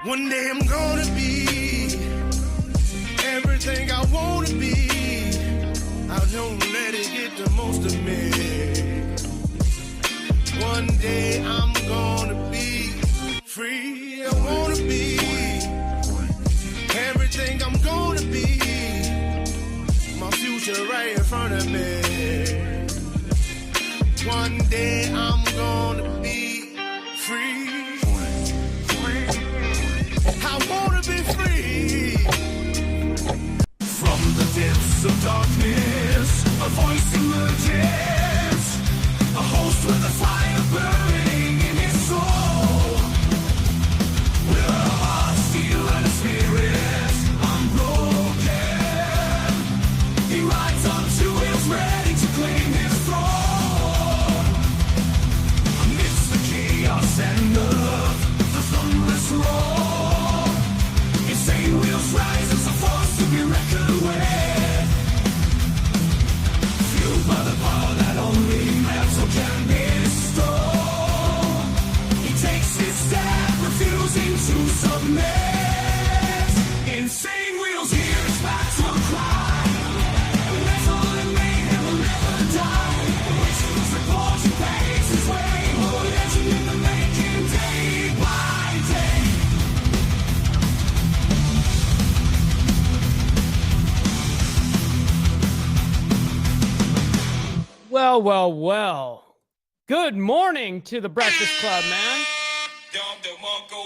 One day I'm gonna be everything I wanna be. I don't let it get the most of me. One day I'm gonna be free. I wanna be everything I'm gonna be. My future right in front of me. One day I'm gonna be free. I wanna be free. From the depths of darkness, a voice emerges. A host with a fire burning in his soul. With a heart steel and a spirit unbroken. He rides on two wheels ready to claim his throne. Amidst the chaos and the thunderous roar, insane wheels rise as a force to be reckoned with. Fueled by the power that only metal can bestow. He takes his step, refusing to submit. Insane wheels hear his battle cry. Metal and mayhem will never die. Rituals report and paves his way. More legend in the making, day by day. Well. Good morning to the Breakfast Club, man.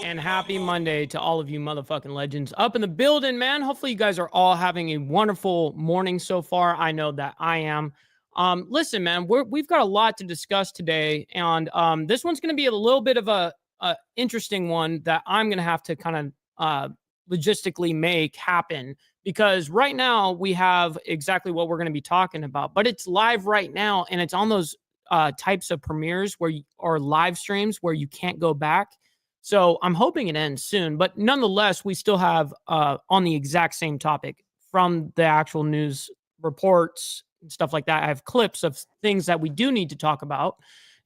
And happy Monday to all of you motherfucking legends up in the building, man. Hopefully you guys are all having a wonderful morning so far. I know that I am. Listen, man, we've got a lot to discuss today, and this one's going to be a little bit of a interesting one that I'm going to have to kind of logistically make happen, because right now we have exactly what we're going to be talking about, but it's live right now, and it's on those types of premieres or live streams where you can't go back. So I'm hoping it ends soon, but nonetheless, we still have on the exact same topic from the actual news reports and stuff like that. I have clips of things that we do need to talk about.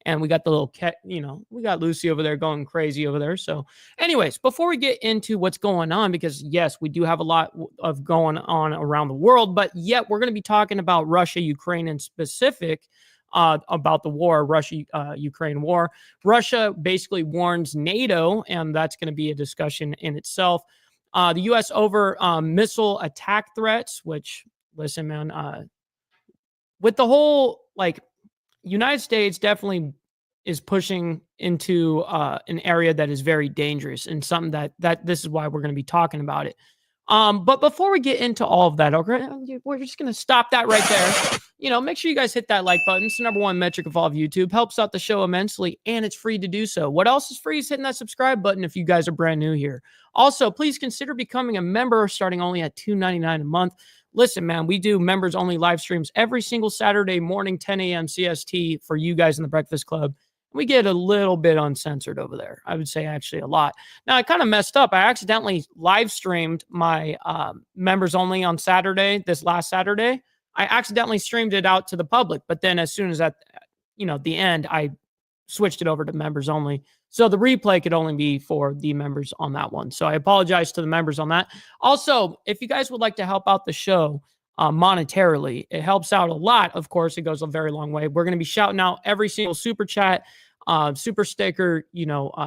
And we got the little cat, we got Lucy over there going crazy over there. So anyways, before we get into what's going on, because yes, we do have a lot of going on around the world, but yet we're going to be talking about Russia, Ukraine in specific, about the war, Russia-Ukraine war. Russia basically warns NATO, and that's going to be a discussion in itself. The U.S. over missile attack threats, which, listen, man, with the whole, United States definitely is pushing into an area that is very dangerous, and something that this is why we're going to be talking about it. But before we get into all of that, okay, we're just going to stop that right there. Make sure you guys hit that like button. It's the #1 metric of all of YouTube. Helps out the show immensely, and it's free to do so. What else is free is hitting that subscribe button if you guys are brand new here. Also, please consider becoming a member, starting only at $2.99 a month. Listen, man, we do members-only live streams every single Saturday morning, 10 a.m. CST for you guys in the Breakfast Club. We get a little bit uncensored over there. I would say actually a lot. Now, I kind of messed up. I accidentally live streamed my members only on Saturday, this last Saturday. I accidentally streamed it out to the public. But then as soon as at the end, I switched it over to members only. So the replay could only be for the members on that one. So I apologize to the members on that. Also, if you guys would like to help out the show monetarily, it helps out a lot. Of course, it goes a very long way. We're going to be shouting out every single super chat, super sticker,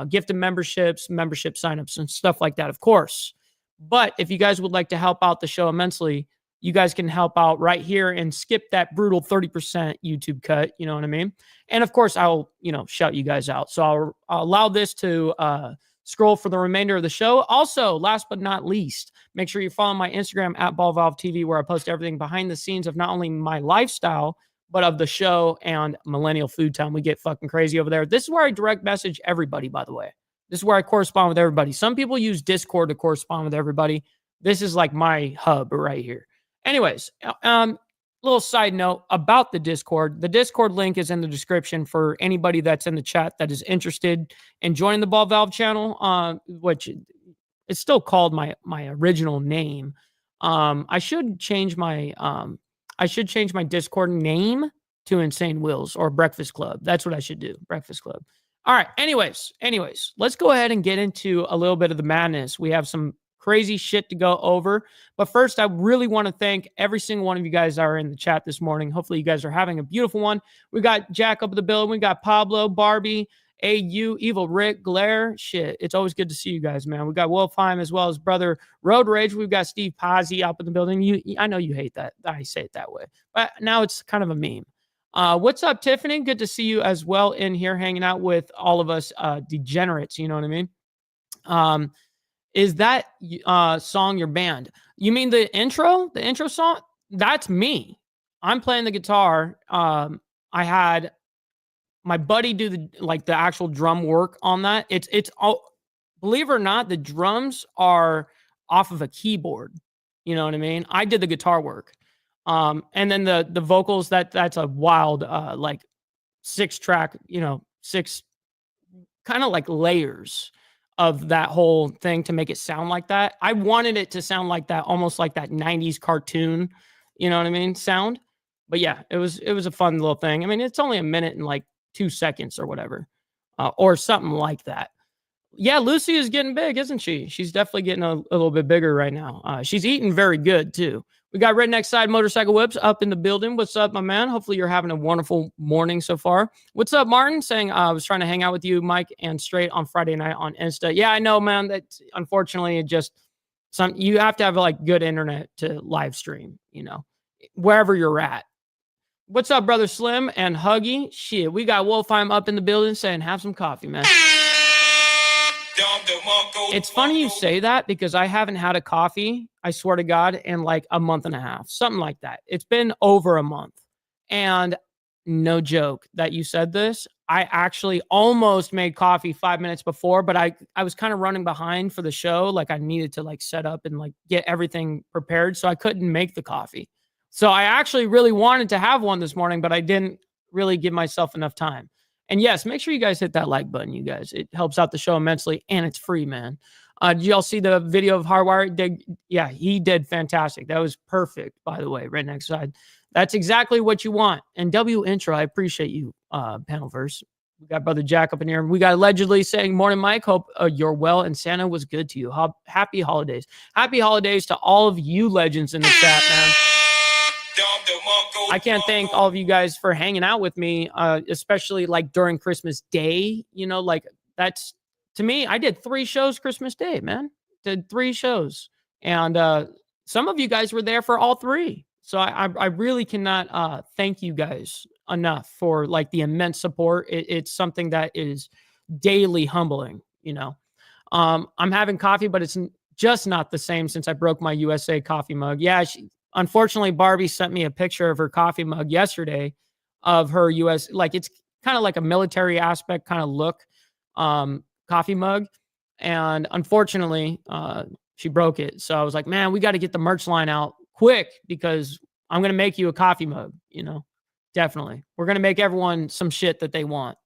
gifted memberships, membership signups, and stuff like that, of course. But if you guys would like to help out the show immensely, you guys can help out right here and skip that brutal 30% YouTube cut. You know what I mean? And of course, I'll, shout you guys out. So I'll allow this to scroll for the remainder of the show. Also, last but not least, make sure you follow my Instagram at BallValveTV, where I post everything behind the scenes of not only my lifestyle, but of the show and Millennial Food Time. We get fucking crazy over there. This is where I direct message everybody, by the way. This is where I correspond with everybody. Some people use Discord to correspond with everybody. This is like my hub right here. Anyways, little side note about the Discord. The Discord link is in the description for anybody that's in the chat that is interested in joining the Ball Valve channel, which is still called my original name. I should change my Discord name to Insane Wills or Breakfast Club. That's what I should do. Breakfast Club. All right. Anyways, let's go ahead and get into a little bit of the madness. We have some crazy shit to go over. But first, I really want to thank every single one of you guys that are in the chat this morning. Hopefully, you guys are having a beautiful one. We got Jack up at the building. We got Pablo, Barbie, AU, Evil Rick, Glare. Shit, it's always good to see you guys, man. We got Wolfheim as well as brother Road Rage. We've got Steve Pazzi up in the building. I know you hate that I say it that way, but now it's kind of a meme. What's up, Tiffany? Good to see you as well in here hanging out with all of us degenerates. You know what I mean? Is that song your band? You mean the intro? The intro song? That's me. I'm playing the guitar. I had my buddy do the actual drum work on that. It's all, believe it or not, the drums are off of a keyboard. You know what I mean? I did the guitar work. And then the vocals, that's a wild 6-track, 6 kind of like layers of that whole thing to make it sound like that. I wanted it to sound like that, almost like that 90s cartoon, you know what I mean, sound. But yeah, it was a fun little thing. I mean, it's only a minute and like 2 seconds or whatever, or something like that. Yeah, Lucy is getting big, isn't she? She's definitely getting a little bit bigger right now. She's eating very good too. We got Redneck Side Motorcycle Whips up in the building. What's up, my man? Hopefully you're having a wonderful morning so far. What's up, Martin? Saying I was trying to hang out with you, Mike, and Straight on Friday night on Insta. Yeah, I know, man. That unfortunately it just you have to have like good internet to live stream, wherever you're at. What's up, brother Slim and Huggy? Shit, we got Wolfheim up in the building saying have some coffee, man. It's funny you say that because I haven't had a coffee, I swear to God, in like a month and a half, something like that. It's been over a month. And no joke that you said this. I actually almost made coffee 5 minutes before, but I was kind of running behind for the show. Like I needed to like set up and like get everything prepared. So I couldn't make the coffee. So I actually really wanted to have one this morning, but I didn't really give myself enough time. And yes, make sure you guys hit that like button, you guys. It helps out the show immensely, and it's free, man. Did y'all see the video of Hardwire? Yeah, he did fantastic. That was perfect, by the way, Redneck Side. That's exactly what you want. And W Intro, I appreciate you, Panelverse. We got Brother Jack up in here. We got allegedly saying, morning, Mike. Hope you're well and Santa was good to you. Happy holidays. Happy holidays to all of you legends in the chat, man. I can't thank all of you guys for hanging out with me, especially like during Christmas Day. Like that's, to me, I did 3 shows Christmas Day, man. Did 3 shows. And some of you guys were there for all 3. So I really cannot thank you guys enough for like the immense support. It's something that is daily humbling, I'm having coffee, but it's just not the same since I broke my USA coffee mug. Yeah, unfortunately, Barbie sent me a picture of her coffee mug yesterday of her US, like it's kind of like a military aspect kind of look coffee mug. And unfortunately, she broke it. So I was like, man, we got to get the merch line out quick because I'm going to make you a coffee mug, definitely. We're going to make everyone some shit that they want.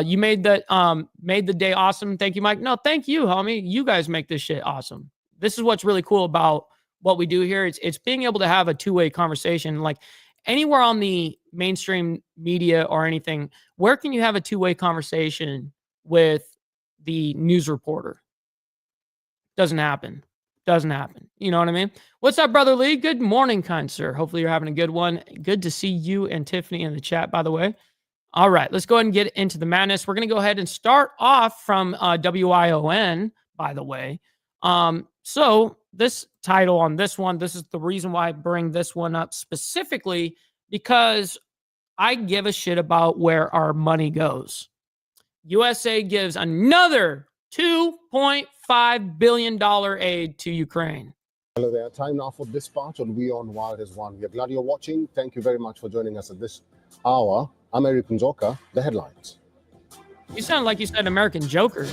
You made the day awesome. Thank you, Mike. No, thank you, homie. You guys make this shit awesome. This is what's really cool about what we do here. It's being able to have a two-way conversation. Like anywhere on the mainstream media or anything, where can you have a two-way conversation with the news reporter? Doesn't happen. You know what I mean? What's up, Brother Lee? Good morning, kind sir. Hopefully you're having a good one. Good to see you and Tiffany in the chat, by the way. All right, let's go ahead and get into the madness. We're going to go ahead and start off from WION, by the way. So this title on this one, this is the reason why I bring this one up specifically, because I give a shit about where our money goes. USA gives another $2.5 billion aid to Ukraine. Hello there. Time now for this part on WION Wild is One. We are glad you're watching. Thank you very much for joining us at this hour. American Joker, the headlines. You sound like you said American Joker.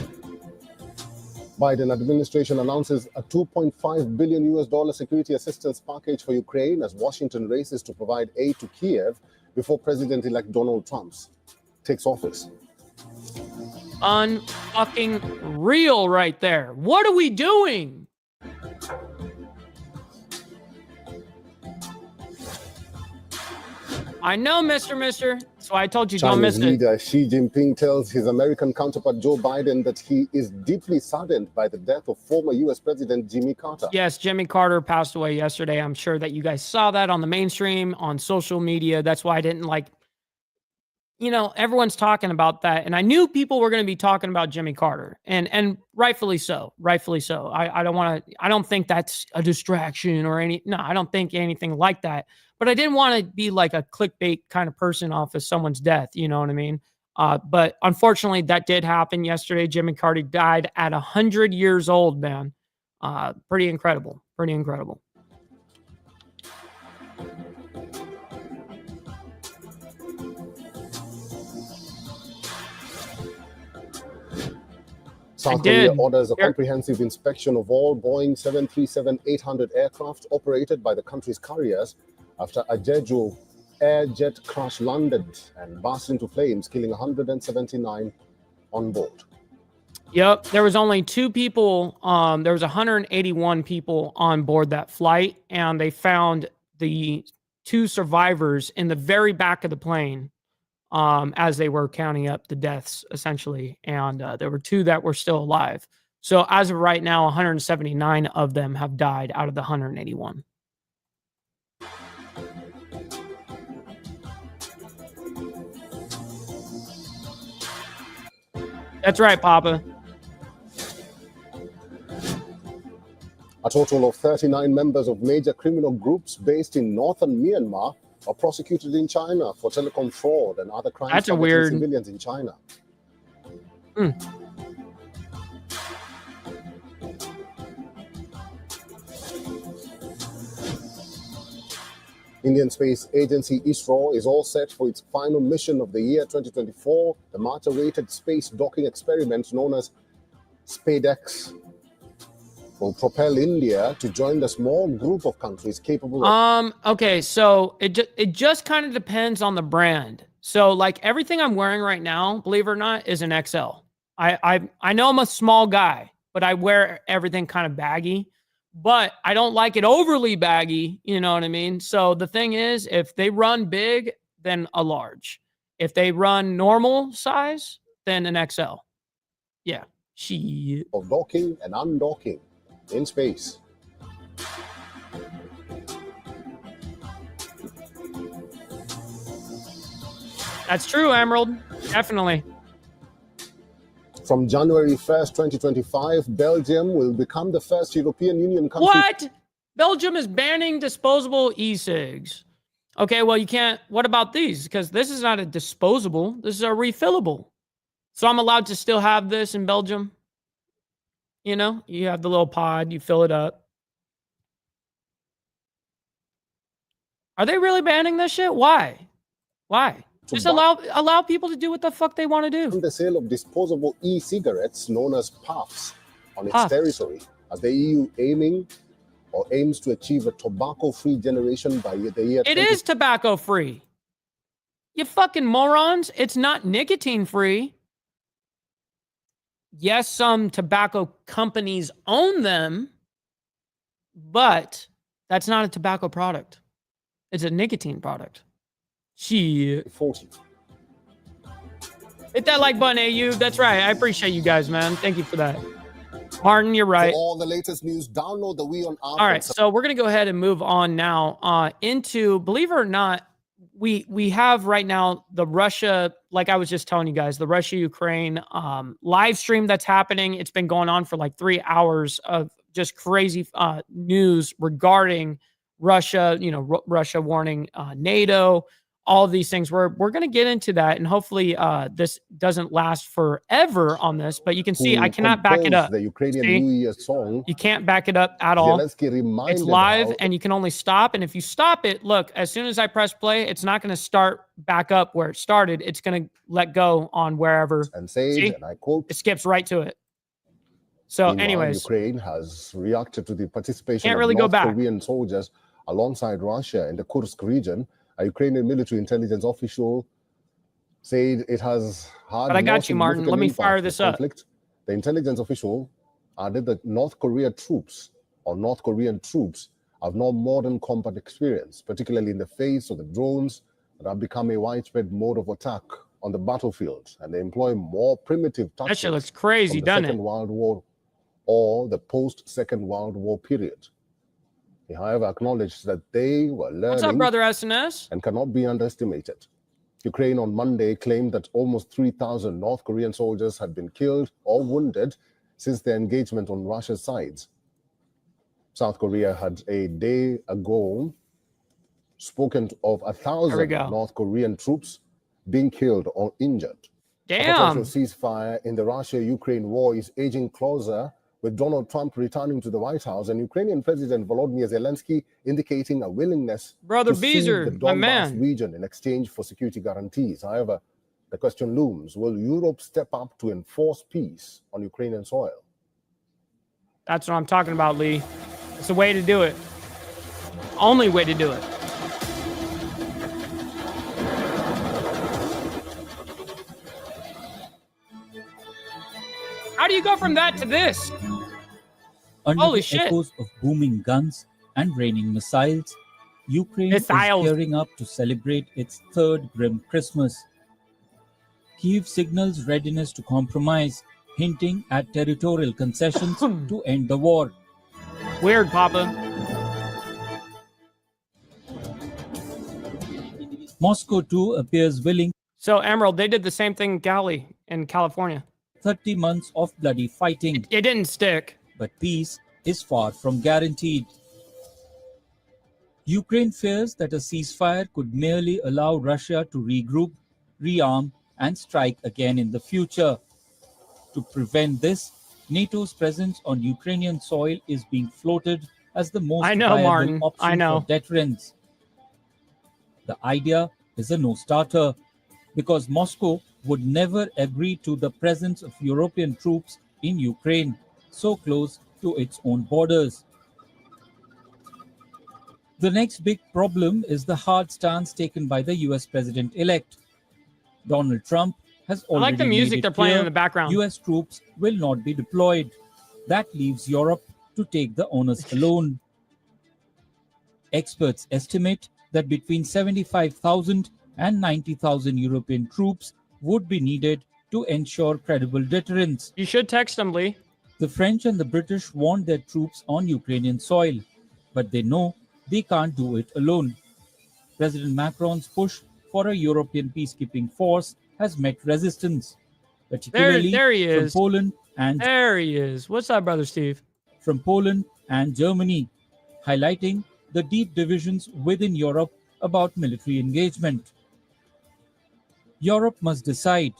Biden administration announces a $2.5 billion US security assistance package for Ukraine as Washington races to provide aid to Kiev before President-elect Donald Trump takes office. Unfucking real right there. What are we doing? I know, Mister. That's why I told you don't miss Chinese it. leader Xi Jinping tells his American counterpart Joe Biden that he is deeply saddened by the death of former U.S. President Jimmy Carter. Yes, Jimmy Carter passed away yesterday. I'm sure that you guys saw that on the mainstream, on social media. That's why I didn't everyone's talking about that. And I knew people were going to be talking about Jimmy Carter, and rightfully so. Rightfully so. I don't think that's a distraction or I don't think anything like that. But I didn't want to be like a clickbait kind of person off of someone's death. You know what I mean? But unfortunately, that did happen yesterday. Jimmy Carter died at 100 years old, man. Pretty incredible. Pretty incredible. South Korea orders a comprehensive inspection of all Boeing 737-800 aircraft operated by the country's carriers after a Jeju air jet crash landed and burst into flames, killing 179 on board. Yep, there was only 2 people. There was 181 people on board that flight, and they found the 2 survivors in the very back of the plane as they were counting up the deaths, essentially. And there were 2 that were still alive. So as of right now, 179 of them have died out of the 181. That's right, Papa. A total of 39 members of major criminal groups based in northern Myanmar are prosecuted in China for telecom fraud and other crimes targeting civilians in China. Indian Space Agency ISRO is all set for its final mission of the year 2024. The much-awaited space docking experiment known as SpaceX will propel India to join the small group of countries capable of... Okay, so it just kind of depends on the brand. So like everything I'm wearing right now, believe it or not, is an XL. I know I'm a small guy, but I wear everything kind of baggy. But I don't like it overly baggy, you know what I mean? So the thing is, if they run big, then a large. If they run normal size, then an XL. Yeah. Shit. Of docking and undocking in space. That's true, Emerald. Definitely. From January 1st, 2025, Belgium will become the first European Union country... What? Belgium is banning disposable e-cigs. Okay, well, you can't... What about these? Because this is not a disposable. This is a refillable. So I'm allowed to still have this in Belgium? You know, you have the little pod, you fill it up. Are they really banning this shit? Why? Why? Just allow people to do what the fuck they want to do. The sale of disposable e-cigarettes known as puffs on its territory, as the EU aims to achieve a tobacco-free generation by the year... It is tobacco-free. You fucking morons. It's not nicotine-free. Yes, some tobacco companies own them, but that's not a tobacco product. It's a nicotine product. Shit. 40. Hit that like button, AU. That's right. I appreciate you guys, man. Thank you for that. Martin, you're right. For all the latest news, download the We on App. All right, so we're going to go ahead and move on now into, believe it or not, we have right now the Russia, like I was just telling you guys, the Russia-Ukraine live stream that's happening. It's been going on for like 3 hours of just crazy news regarding Russia, Russia warning NATO, all of these things. We're going to get into that, and hopefully this doesn't last forever on this, but you can see I cannot back it up. The Ukrainian New Year song. You can't back it up at all. It's live, and you can only stop, and if you stop it, look, as soon as I press play, it's not going to start back up where it started. It's going to let go on wherever. And says, and I quote, it skips right to it. So anyways, Ukraine has reacted to the participation of North Korean soldiers alongside Russia in the Kursk region. A Ukrainian military intelligence official said it has had... But I got you, Martin. Let me fire this up. The intelligence official added that North Korean troops have no modern combat experience, particularly in the face of the drones, that have become a widespread mode of attack on the battlefield, and they employ more primitive That tactics shit looks crazy, from the doesn't Second it? World War or the post-Second World War period. He, however, acknowledged that they were What's up, learning brother SNS? and cannot be underestimated. Ukraine on Monday claimed that almost 3,000 North Korean soldiers had been killed or wounded since their engagement on Russia's sides. South Korea had a day ago spoken of 1,000 North Korean troops being killed or injured. Damn. A potential ceasefire in the Russia-Ukraine war is edging closer, with Donald Trump returning to the White House and Ukrainian President Volodymyr Zelensky indicating a willingness to cede the Donbass region in exchange for security guarantees. However, the question looms, will Europe step up to enforce peace on Ukrainian soil? That's what I'm talking about, Lee. It's the way to do it. Only way to do it. How do you go from that to this? Under Holy the shit. echoes of booming guns and raining missiles, Ukraine is gearing up to celebrate its third grim Christmas. Kyiv signals readiness to compromise, hinting at territorial concessions to end the war. Weird, Papa. Moscow too appears willing. So, Emerald, they did the same thing in Cali in California. 30 months of bloody fighting. It didn't stick. But peace is far from guaranteed. Ukraine fears that a ceasefire could merely allow Russia to regroup, rearm, and strike again in the future. To prevent this, NATO's presence on Ukrainian soil is being floated as the most viable option for deterrence. The idea is a no-starter, because Moscow would never agree to the presence of European troops in Ukraine, so close to its own borders. The next big problem is the hard stance taken by the US president-elect. Donald Trump has already I like the music they're playing in the background. US troops will not be deployed. That leaves Europe to take the onus alone. Experts estimate that between 75,000 and 90,000 European troops would be needed to ensure credible deterrence. You should text them, Lee. The French and the British want their troops on Ukrainian soil, but they know they can't do it alone. President Macron's push for a European peacekeeping force has met resistance, particularly there he is. from Poland and there he is. What's up, brother Steve? From Poland and Germany, highlighting the deep divisions within Europe about military engagement. Europe must decide,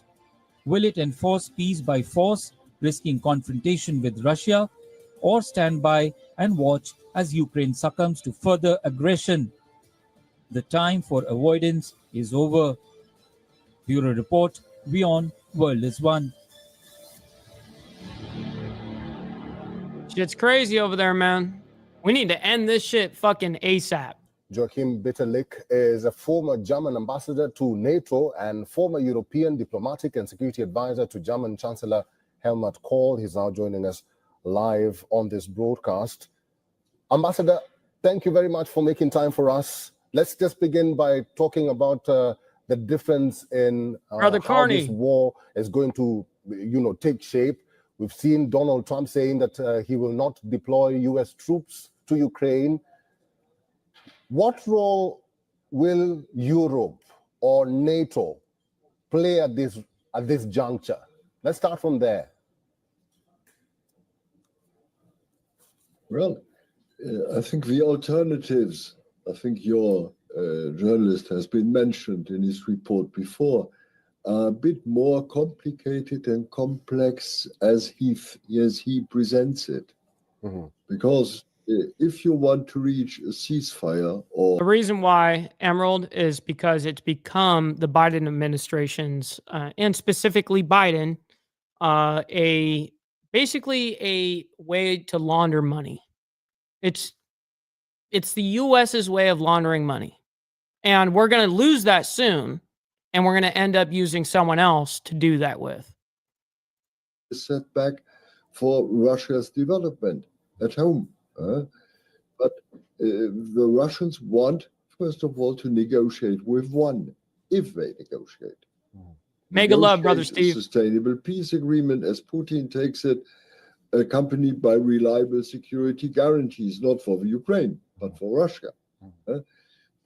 will it enforce peace by force, risking confrontation with Russia, or stand by and watch as Ukraine succumbs to further aggression? The time for avoidance is over. Bureau Report, Beyond World is One. Shit's crazy over there, man. We need to end this shit fucking ASAP. Joachim Bitterlich is a former German ambassador to NATO and former European diplomatic and security advisor to German Chancellor Helmut Kohl. He's now joining us live on this broadcast. Ambassador, thank you very much for making time for us. Let's just begin by talking about the difference in how this war is going to, take shape. We've seen Donald Trump saying that he will not deploy U.S. troops to Ukraine. What role will Europe or NATO play at this juncture? Let's start from there. Well, I think the alternatives, I think your journalist has been mentioned in his report before, are a bit more complicated and complex as he presents it. Mm-hmm. Because if you want to reach a ceasefire or... The reason why, Emerald, is because it's become the Biden administration's, and specifically Biden, basically a way to launder money. It's the U.S.'s way of laundering money. And we're going to lose that soon, and we're going to end up using someone else to do that with. A setback for Russia's development at home. But the Russians want first of all, to negotiate with one, if they negotiate. Mega love, Brother Negotiate a Steve. sustainable peace agreement, as Putin takes it, accompanied by reliable security guarantees, not for the Ukraine, but for Russia.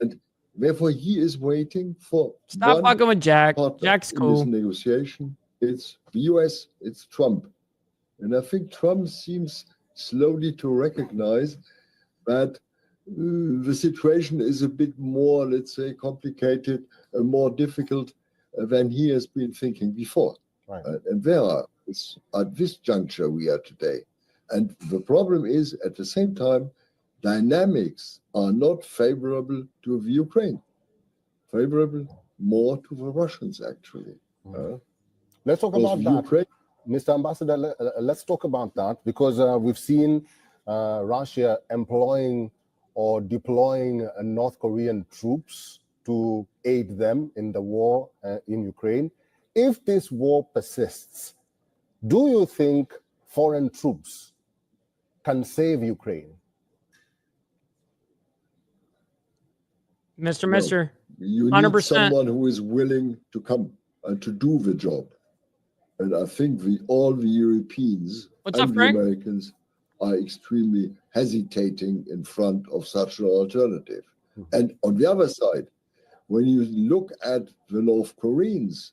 And therefore, he is waiting for Stop one fucking with Jack. partner Jack's in this cool. negotiation. It's the US, it's Trump. And I think Trump seems slowly to recognize that the situation is a bit more, let's say, complicated, more difficult than he has been thinking before. Right. And there are, at this juncture we are today. And the problem is, at the same time, dynamics are not favorable to the Ukraine, favorable more to the Russians, actually. Let's talk about that. Ukraine, Mr. Ambassador, let's talk about that, because we've seen Russia employing or deploying North Korean troops to aid them in the war in Ukraine. If this war persists, do you think foreign troops can save Ukraine? Mr. you need 100%. someone who is willing to come and to do the job. And I think all the Europeans What's and up, the Frank? Americans are extremely hesitating in front of such an alternative. And on the other side, when you look at the North Koreans,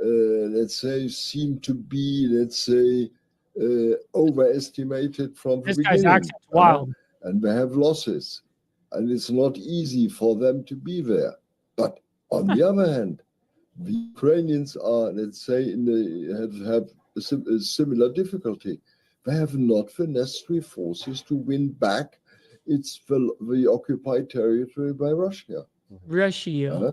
let's say, seem to be, let's say, overestimated from the This guy's beginning. accent's wild. And they have losses. And it's not easy for them to be there. But on the other hand, the Ukrainians are, let's say, have a similar difficulty. They have not the necessary forces to win back the occupied territory by Russia. Russia.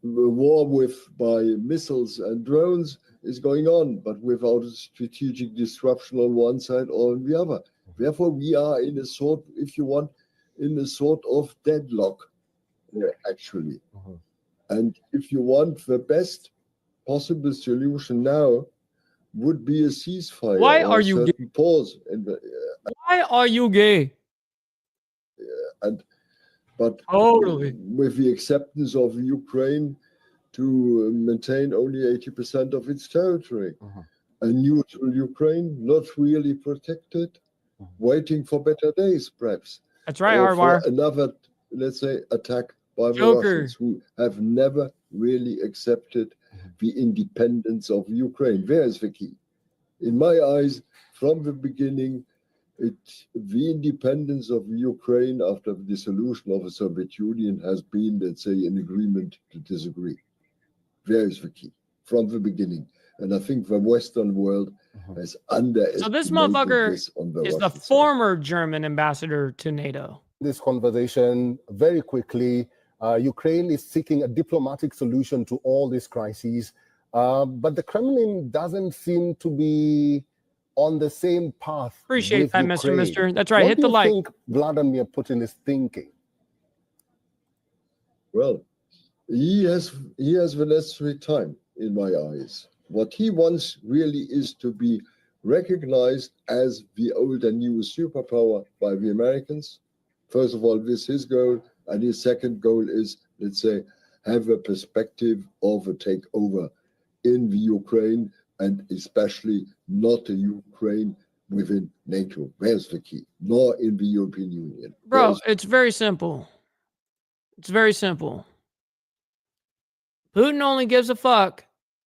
The war by missiles and drones is going on, but without a strategic disruption on one side or on the other. Therefore, we are in a sort, if you want, in a sort of deadlock, actually. And if you want, the best possible solution now would be a ceasefire. Why or are a you certain pause? Why are you gay? But Totally. with the acceptance of Ukraine to maintain only 80% of its territory, a neutral Ukraine, not really protected, waiting for better days, perhaps. That's right, or Hardwire. for another, let's say, attack by the Joker. Russians, who have never really accepted the independence of Ukraine. There is the key. In my eyes, from the beginning, the independence of Ukraine after the dissolution of the Soviet Union has been, let's say, an agreement to disagree. There is the key, from the beginning. And I think the Western world has underestimated So this motherfucker this on the is the Russian side. former German ambassador to NATO. This conversation very quickly. Ukraine is seeking a diplomatic solution to all these crises, but the Kremlin doesn't seem to be on the same path. Appreciate with that, Ukraine. Mr. That's right. What Hit do the you like. think Vladimir Putin is thinking? Well, he has the necessary time, in my eyes. What he wants really is to be recognized as the old and new superpower by the Americans. First of all, this is his goal. And his second goal is, let's say, have a perspective of a takeover in the Ukraine, and especially not a Ukraine within NATO. There's the key. Nor in the European Union. Bro, it's very simple. It's very simple. Putin only gives a fuck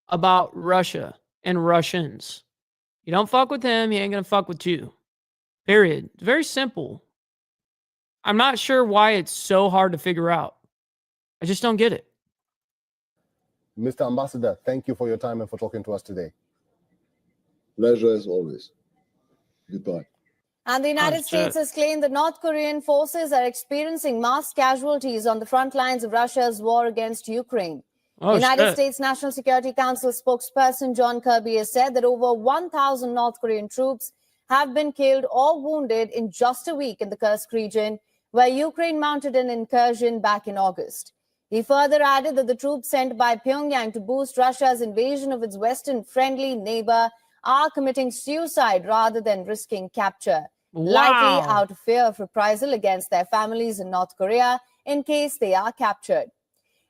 about Russia and Russians. You don't fuck with him, he ain't gonna fuck with you. Period. It's very simple. I'm not sure why it's so hard to figure out. I just don't get it. Mr. Ambassador, thank you for your time and for talking to us today. Pleasure as always. Goodbye. And the United States has claimed that North Korean forces are experiencing mass casualties on the front lines of Russia's war against Ukraine. United States National Security Council spokesperson John Kirby has said that over 1,000 North Korean troops have been killed or wounded in just a week in the Kursk region, where Ukraine mounted an incursion back in August. He further added that the troops sent by Pyongyang to boost Russia's invasion of its Western friendly neighbor are committing suicide rather than risking capture. likely out of fear of reprisal against their families in North Korea in case they are captured.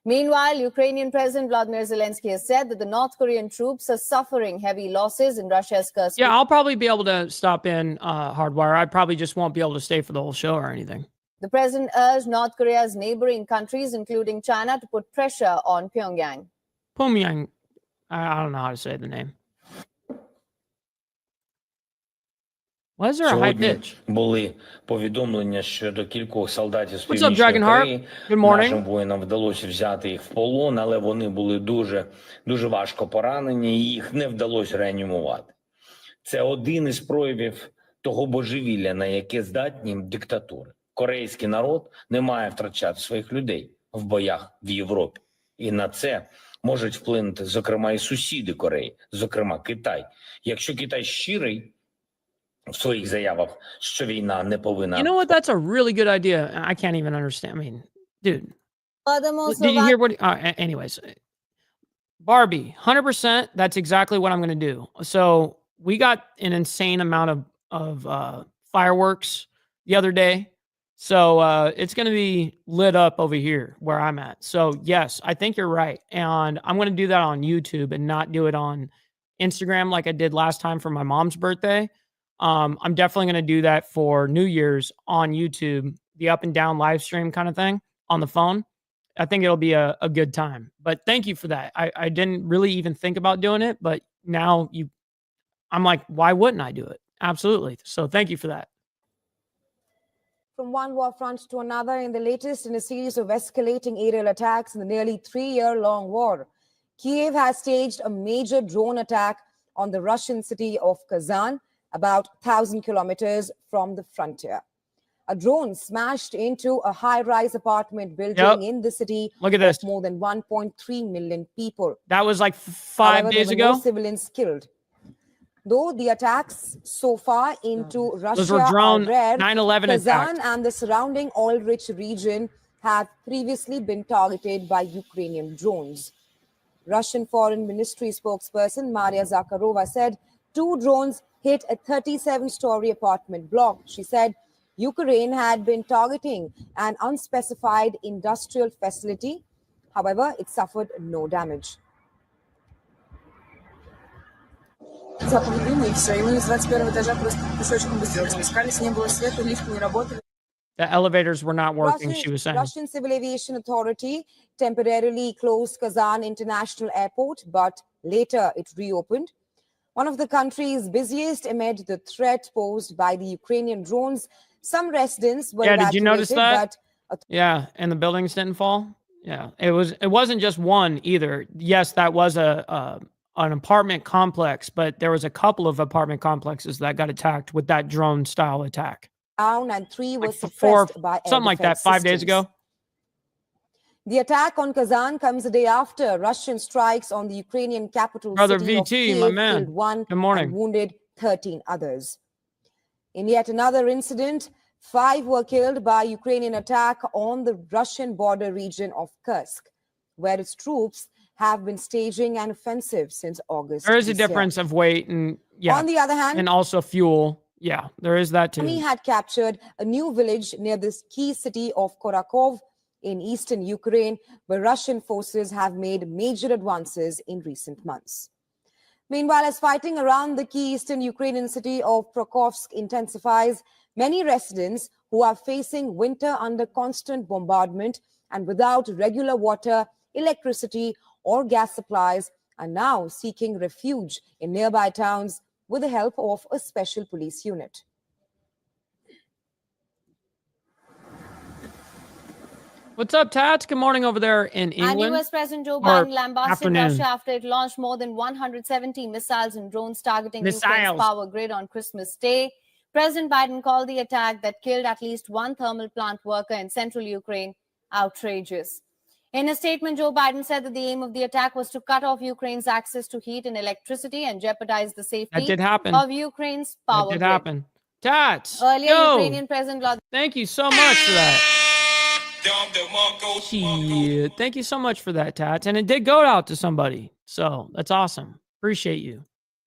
Meanwhile, Ukrainian President Vladimir Zelensky has said that the North Korean troops are suffering heavy losses in Russia's Kursk. Yeah, I'll probably be able to stop in Hardwire. I probably just won't be able to stay for the whole show or anything. The president urged North Korea's neighboring countries, including China, to put pressure on Pyongyang. Pyongyang. I don't know how to say the name. Why is there a high pitch? Були повідомлення щодо кількох солдатів з What's up, Північної Dragonheart? Кореї. Good morning. Нашим воїнам вдалося взяти їх в полон, але вони були дуже важко поранені, і їх не вдалося реанімувати. Це один із проявів того божевілля, на яке здатні диктатури. Корейський народ не має втрачати своїх людей в боях в Європі. І на це можуть вплинути, зокрема, і сусіди Кореї, зокрема, Китай. Якщо Китай щирий в своїх заявах, що війна не повинна... You know what? That's a really good idea. I can't even understand. I mean, dude. Furthermore, Did you hear what... anyways. Barbie, 100%. That's exactly what I'm going to do. So we got an insane amount of fireworks the other day. So it's going to be lit up over here where I'm at. So yes, I think you're right. And I'm going to do that on YouTube and not do it on Instagram like I did last time for my mom's birthday. I'm definitely going to do that for New Year's on YouTube, the up and down live stream kind of thing on the phone. I think it'll be a good time. But thank you for that. I didn't really even think about doing it, but now I'm like, why wouldn't I do it? Absolutely. So thank you for that. From one war front to another, in the latest in a series of escalating aerial attacks in the nearly 3-year-long war, Kiev has staged a major drone attack on the Russian city of Kazan, about 1,000 kilometers from the frontier. A drone smashed into a high-rise apartment building in the city. Look at this. Of more than 1.3 million people. That was like 5 days ago. No civilians killed. Though the attacks so far into Russia were drone are rare, 9/11 Kazan attacks. and the surrounding oil-rich region have previously been targeted by Ukrainian drones. Russian Foreign Ministry spokesperson Maria Zakharova said 2 drones hit a 37-story apartment block. She said Ukraine had been targeting an unspecified industrial facility. However, it suffered no damage. The elevators were not working, she was saying. Russian Civil Aviation Authority temporarily closed Kazan International Airport, but later it reopened. One of the country's busiest amid the threat posed by the Ukrainian drones. Some residents were did you notice that? But yeah, and the buildings didn't fall. Yeah, it wasn't just one either. Yes, that was an apartment complex, but there was a couple of apartment complexes that got attacked with that drone style attack. Down and 3 was like suppressed by something like that 5 days ago. The attack on Kazan comes a day after Russian strikes on the Ukrainian capital Brother city VT, of Kiev my man. killed 1 Good morning. and wounded 13 others. In yet another incident, 5 were killed by Ukrainian attack on the Russian border region of Kursk, where its troops have been staging an offensive since August. There is a difference of weight and On the other hand, and also fuel. Yeah, there is that too. Army had captured a new village near the key city of Korakov in eastern Ukraine, where Russian forces have made major advances in recent months. Meanwhile, as fighting around the key eastern Ukrainian city of Prokofsk intensifies, many residents who are facing winter under constant bombardment and without regular water, electricity, or gas supplies are now seeking refuge in nearby towns with the help of a special police unit. What's up, Tats? Good morning over there in England. And US President Joe Or Biden lambasted afternoon. Russia after it launched more than 170 missiles and drones targeting Ukraine's power grid on Christmas Day. President Biden called the attack that killed at least 1 thermal plant worker in central Ukraine outrageous. In a statement, Joe Biden said that the aim of the attack was to cut off Ukraine's access to heat and electricity and jeopardize the safety of Ukraine's power That did grid. happen. Tats, Earlier, yo, Ukrainian President Vladimir. thank you so much for that. Shit, thank you so much for that, Tats. And it did go out to somebody. So that's awesome. Appreciate you.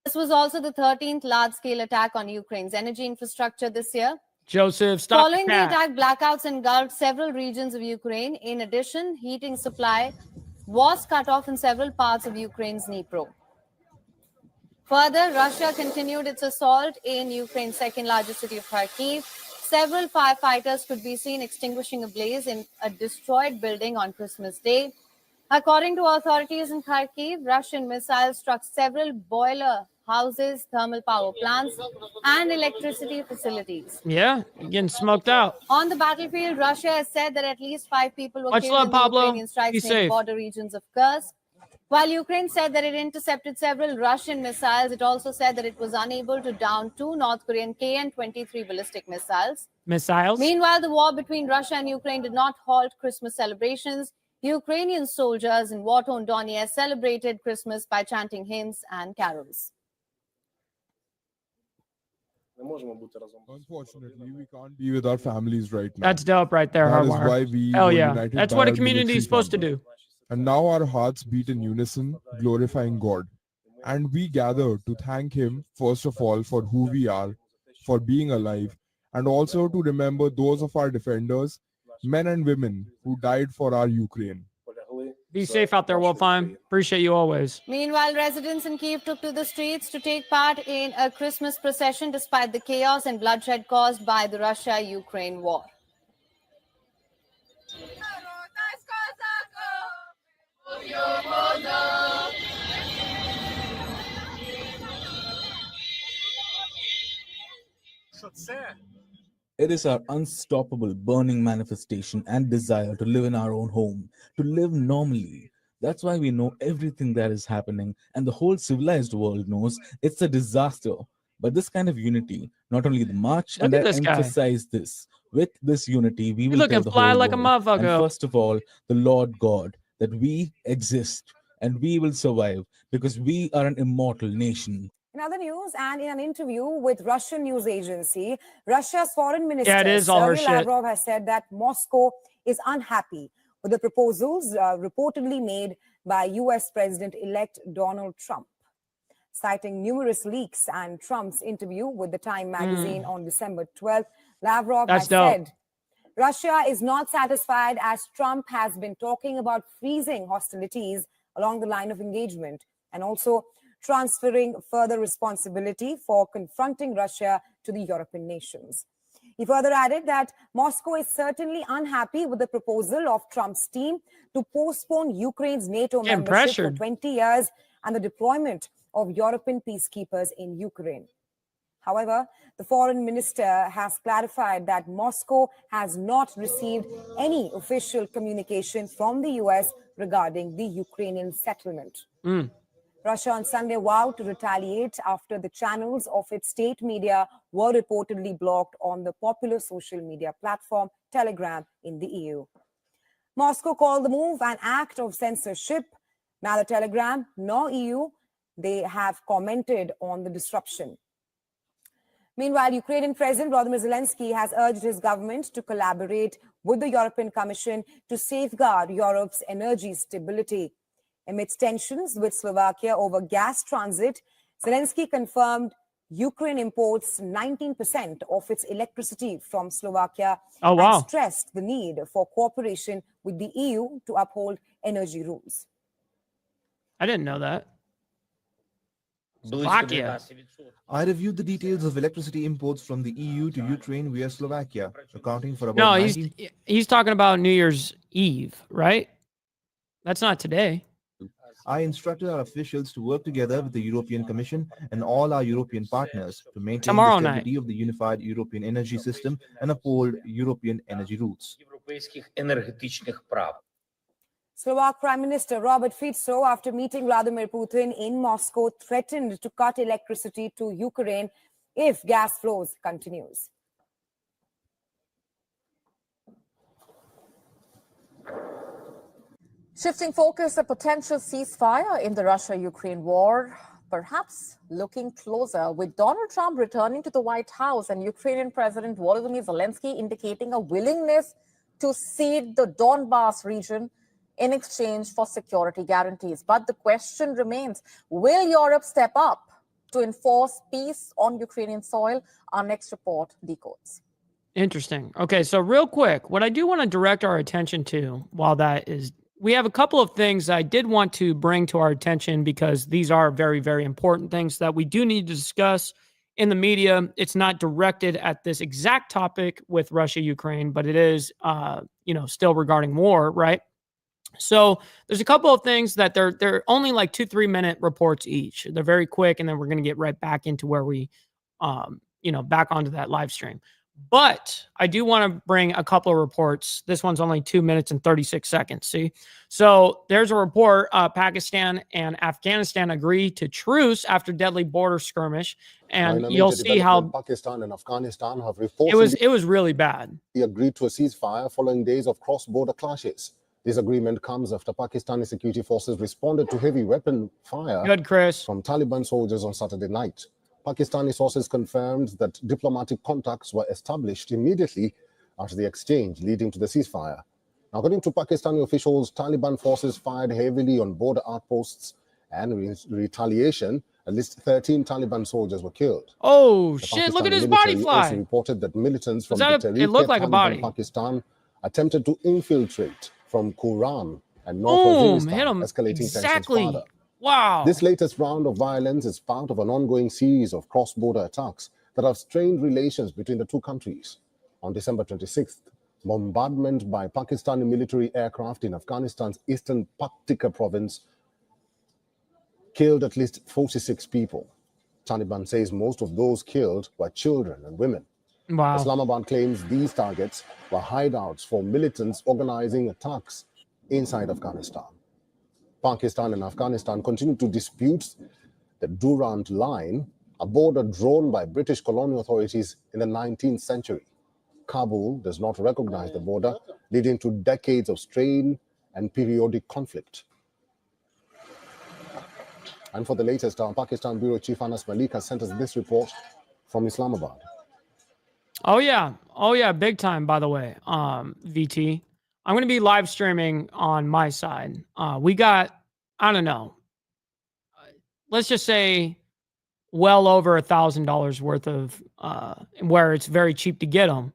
This was also the 13th large-scale attack on Ukraine's energy infrastructure this year. Joseph, stop. Following the attack, blackouts engulfed several regions of Ukraine. In addition, heating supply was cut off in several parts of Ukraine's Dnipro. Further, Russia continued its assault in Ukraine's second-largest city of Kharkiv. Several firefighters could be seen extinguishing a blaze in a destroyed building on Christmas Day. According to authorities in Kharkiv, Russian missiles struck several boiler houses, thermal power plants, and electricity facilities. Yeah, you're getting smoked out. On the battlefield, Russia has said that at least 5 people were Much killed love, in the Pablo. Ukrainian strikes Be near the safe. border regions of Kursk. While Ukraine said that it intercepted several Russian missiles, it also said that it was unable to down 2 North Korean KN-23 ballistic missiles. Meanwhile, the war between Russia and Ukraine did not halt Christmas celebrations. Ukrainian soldiers in war-torn Donetsk celebrated Christmas by chanting hymns and carols. Unfortunately, we can't be with our families right now. That's dope right there, That is Hardwire. why we Hell were yeah. united That's by what a our community military is supposed to family. do. And now our hearts beat in unison, glorifying God. And we gather to thank Him, first of all, for who we are, for being alive, and also to remember those of our defenders, men and women, who died for our Ukraine. Be safe out there, Wolfheim. Appreciate you always. Meanwhile, residents in Kyiv took to the streets to take part in a Christmas procession despite the chaos and bloodshed caused by the Russia-Ukraine war. It is our unstoppable burning manifestation and desire to live in our own home, to live normally. That's why we know everything that is happening, and the whole civilized world knows it's a disaster. But this kind of unity, not only the march, Look and I at this guy. emphasize this, with this unity, we will looking tell the fly whole like a world, and motherfucker. first of all, the Lord God, that we exist and we will survive because we are an immortal nation. In other news, and in an interview with Russian news agency, Russia's foreign minister Yeah, it is all her Sergei shit. Lavrov has said that Moscow is unhappy with the proposals reportedly made by US President-elect Donald Trump. Citing numerous leaks and Trump's interview with the Time magazine on December 12th, Lavrov That's has dope. said Russia is not satisfied as Trump has been talking about freezing hostilities along the line of engagement and also transferring further responsibility for confronting Russia to the European nations. He further added that Moscow is certainly unhappy with the proposal of Trump's team to postpone Ukraine's NATO Getting membership pressured. for 20 years and the deployment of European peacekeepers in Ukraine. However, the foreign minister has clarified that Moscow has not received any official communication from the US regarding the Ukrainian settlement. Russia on Sunday vowed to retaliate after the channels of its state media were reportedly blocked on the popular social media platform Telegram in the EU. Moscow called the move an act of censorship. Neither Telegram nor EU, they have commented on the disruption. Meanwhile, Ukrainian President Volodymyr Zelensky has urged his government to collaborate with the European Commission to safeguard Europe's energy stability. Amidst tensions with Slovakia over gas transit, Zelensky confirmed Ukraine imports 19% of its electricity from Slovakia and stressed the need for cooperation with the EU to uphold energy rules. I didn't know that. Slovakia. I reviewed the details of electricity imports from the EU to Ukraine via Slovakia, accounting for about No, 19... he's talking about New Year's Eve, right? That's not today. I instructed our officials to work together with the European Commission and all our European partners to maintain Tomorrow the night. stability of the unified European energy system and uphold European energy rules. Slovak Prime Minister Robert Fico, after meeting Vladimir Putin in Moscow, threatened to cut electricity to Ukraine if gas flows continues. Shifting focus, a potential ceasefire in the Russia-Ukraine war, perhaps looking closer, with Donald Trump returning to the White House and Ukrainian President Volodymyr Zelensky indicating a willingness to cede the Donbas region in exchange for security guarantees. But the question remains, will Europe step up to enforce peace on Ukrainian soil. Our next report decodes. Interesting. Okay, so real quick, what I do want to direct our attention to while that is, we have a couple of things I did want to bring to our attention because these are very, very important things that we do need to discuss in the media. It's not directed at this exact topic with Russia, Ukraine, but it is, still regarding war, right? So there's a couple of things that they're only like 2-3 minute reports each. They're very quick, and then we're going to get right back into where we, back onto that live stream. But I do want to bring a couple of reports. This one's only 2 minutes and 36 seconds. See? So there's a report. Pakistan and Afghanistan agree to truce after deadly border skirmish. And you'll see how Pakistan and Afghanistan have reported it was really bad. They agreed to a ceasefire following days of cross-border clashes. This agreement comes after Pakistani security forces responded to heavy weapon fire from Taliban soldiers on Saturday night. Pakistani sources confirmed that diplomatic contacts were established immediately after the exchange, leading to the ceasefire. According to Pakistani officials, Taliban forces fired heavily on border outposts, and in retaliation, at least 13 Taliban soldiers were killed. Oh, shit, look at his body fly. Also reported that militants from it looked like a body. Pakistan attempted to infiltrate from Quran and North Waziristan, escalating tensions further. Wow. This latest round of violence is part of an ongoing series of cross-border attacks that have strained relations between the two countries. On December 26th, bombardment by Pakistani military aircraft in Afghanistan's eastern Paktika province killed at least 46 people. Taliban says most of those killed were children and women. Wow. Islamabad claims these targets were hideouts for militants organizing attacks inside Afghanistan. Pakistan and Afghanistan continue to dispute the Durand Line, a border drawn by British colonial authorities in the 19th century. Kabul does not recognize the border, leading to decades of strain and periodic conflict. And for the latest, our Pakistan Bureau Chief Anas Malik has sent us this report from Islamabad. Oh yeah, big time, by the way, VT. I'm going to be live streaming on my side. We got, I don't know, let's just say well over $1,000 worth of, where it's very cheap to get them,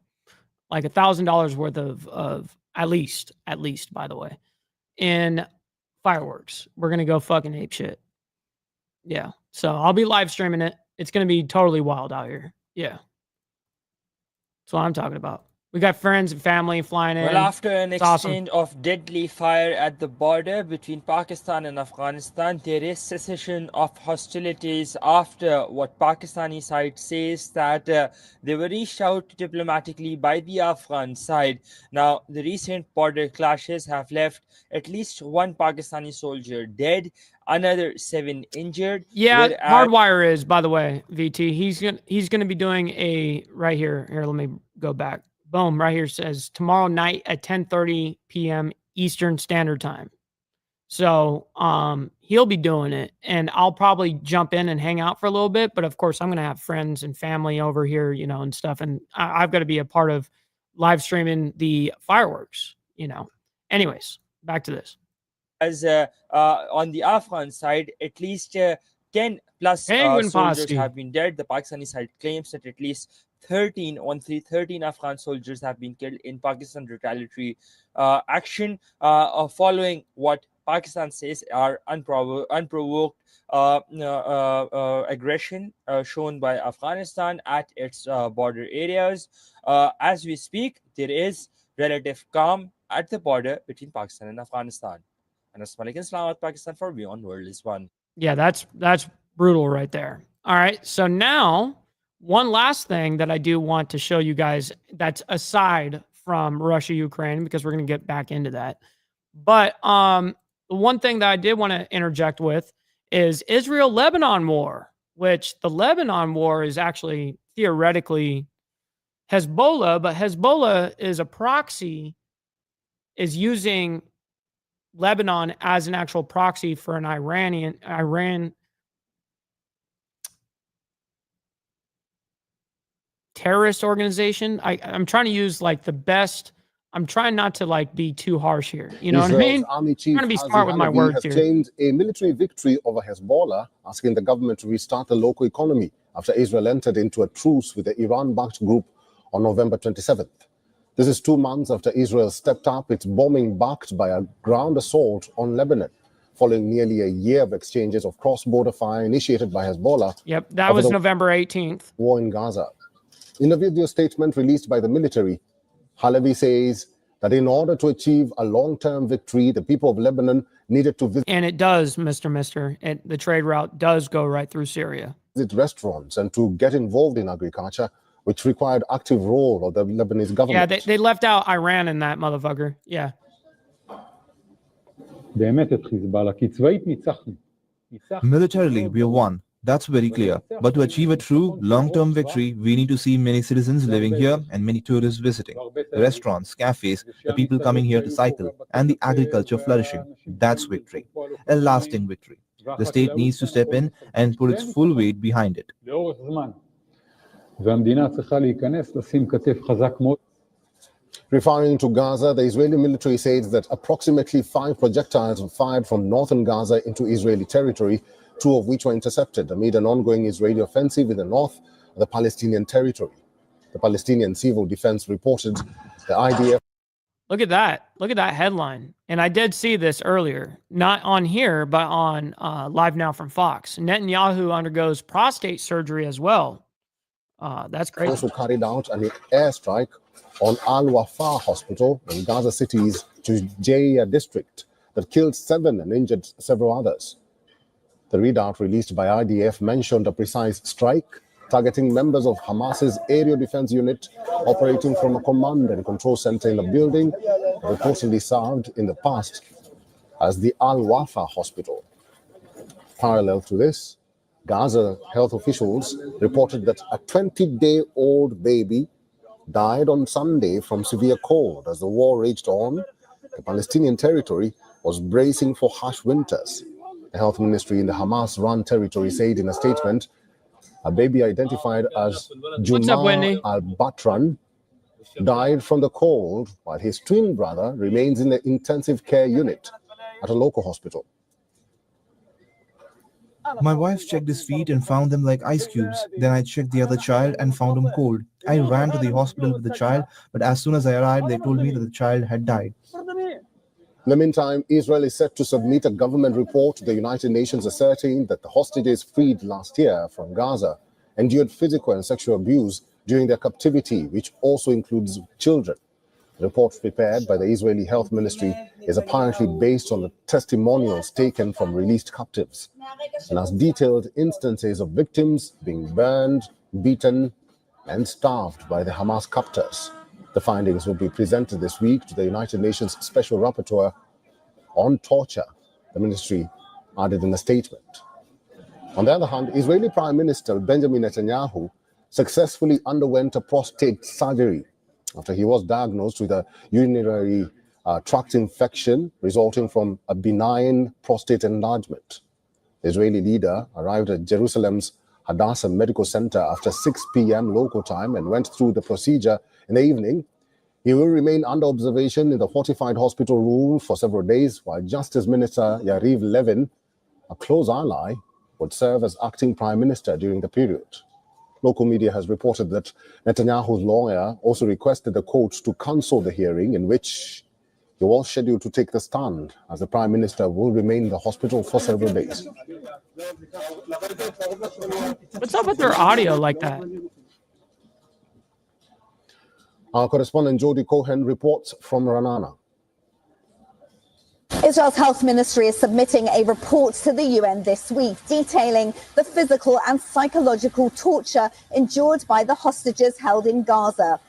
like $1,000 worth of at least, by the way, in fireworks. We're going to go fucking ape shit. Yeah. So I'll be live streaming it. It's going to be totally wild out here. Yeah. That's what I'm talking about. We got friends and family flying in. Well, after an exchange of deadly fire at the border between Pakistan and Afghanistan, there is cessation of hostilities after what Pakistani side says that they were reached out diplomatically by the Afghan side. Now, the recent border clashes have left at least one Pakistani soldier dead, another 7 injured. Yeah, Hardwire is, by the way, VT. He's gonna be doing a right here. Here, let me go back. Boom, right here says tomorrow night at 10:30 p.m. Eastern Standard Time. So he'll be doing it, and I'll probably jump in and hang out for a little bit. But of course, I'm gonna have friends and family over here, and stuff, and I've got to be a part of live streaming the fireworks. Anyways, back to this. As on the Afghan side, at least 10 plus soldiers have been dead. The Pakistani side claims that at least 13 Afghan soldiers have been killed in Pakistan retaliatory action following what Pakistan says are unprovoked aggression shown by Afghanistan at its border areas. As we speak, there is relative calm at the border between Pakistan and Afghanistan. Anas Malik in Islamabad, Pakistan for Beyond World is One. Yeah, that's brutal right there. All right, so now one last thing that I do want to show you guys that's aside from Russia, Ukraine, because we're going to get back into that. But the one thing that I did want to interject with is Israel-Lebanon war, which the Lebanon war is actually theoretically Hezbollah, but Hezbollah is a proxy, is using Lebanon as an actual proxy for an Iran terrorist organization. I'm trying to use like the best I'm trying not to like be too harsh here. You know Israel's what I mean? Army Chief I'm trying to be smart with my Halevi words has here. claimed a military victory over Hezbollah, asking the government to restart the local economy after Israel entered into a truce with the Iran-backed group on November 27th. This is 2 months after Israel stepped up its bombing backed by a ground assault on Lebanon, following nearly a year of exchanges of cross-border fire initiated by Hezbollah. Yep, that was November 18th. War in Gaza. In a video statement released by the military, Halevi says that in order to achieve a long-term victory, the people of Lebanon needed to visit. And it does, Mr. The trade route does go right through Syria. Restaurants and to get involved in agriculture, which required active role of the Lebanese government. Yeah, they left out Iran in that motherfucker. Yeah. Militarily, we won. That's very clear. But to achieve a true long-term victory, we need to see many citizens living here and many tourists visiting. The restaurants, cafes, the people coming here to cycle, and the agriculture flourishing. That's victory. A lasting victory. The state needs to step in and put its full weight behind it. Referring to Gaza, the Israeli military says that approximately 5 projectiles were fired from northern Gaza into Israeli territory, 2 of which were intercepted amid an ongoing Israeli offensive in the north of the Palestinian territory. The Palestinian Civil Defense reported the IDF. Look at that. Look at that headline. And I did see this earlier, not on here, but on Live Now from Fox. Netanyahu undergoes prostate surgery as well. That's crazy. Also carried out an airstrike on Al-Wafa Hospital in Gaza City's Judea district that killed 7 and injured several others. The readout released by IDF mentioned a precise strike targeting members of Hamas's aerial defense unit operating from a command and control center in the building reportedly served in the past as the Al-Wafa Hospital. Parallel to this, Gaza health officials reported that a 20-day-old baby died on Sunday from severe cold as the war raged on. The Palestinian territory was bracing for harsh winters. The health ministry in the Hamas-run territory said in a statement, a baby identified as Jumar al-Batran died from the cold, while his twin brother remains in the intensive care unit at a local hospital. My wife checked his feet and found them like ice cubes. Then I checked the other child and found him cold. I ran to the hospital with the child, but as soon as I arrived, they told me that the child had died. In the meantime, Israel is set to submit a government report to the United Nations asserting that the hostages freed last year from Gaza endured physical and sexual abuse during their captivity, which also includes children. The report prepared by the Israeli Health Ministry is apparently based on the testimonials taken from released captives and has detailed instances of victims being burned, beaten, and starved by the Hamas captors. The findings will be presented this week to the United Nations Special Rapporteur on Torture, the ministry added in a statement. On the other hand, Israeli Prime Minister Benjamin Netanyahu successfully underwent a prostate surgery after he was diagnosed with a urinary tract infection resulting from a benign prostate enlargement. The Israeli leader arrived at Jerusalem's Hadassah Medical Center after 6 p.m. local time and went through the procedure in the evening. He will remain under observation in the fortified hospital room for several days, while Justice Minister Yariv Levin, a close ally, would serve as acting prime minister during the period. Local media has reported that Netanyahu's lawyer also requested the court to cancel the hearing in which he was scheduled to take the stand, as the prime minister will remain in the hospital for several days. What's up with their audio like that? Our correspondent Jody Cohen reports from Ranana. Israel's health ministry is submitting a report to the UN this week detailing the physical and psychological torture endured by the hostages held in Gaza.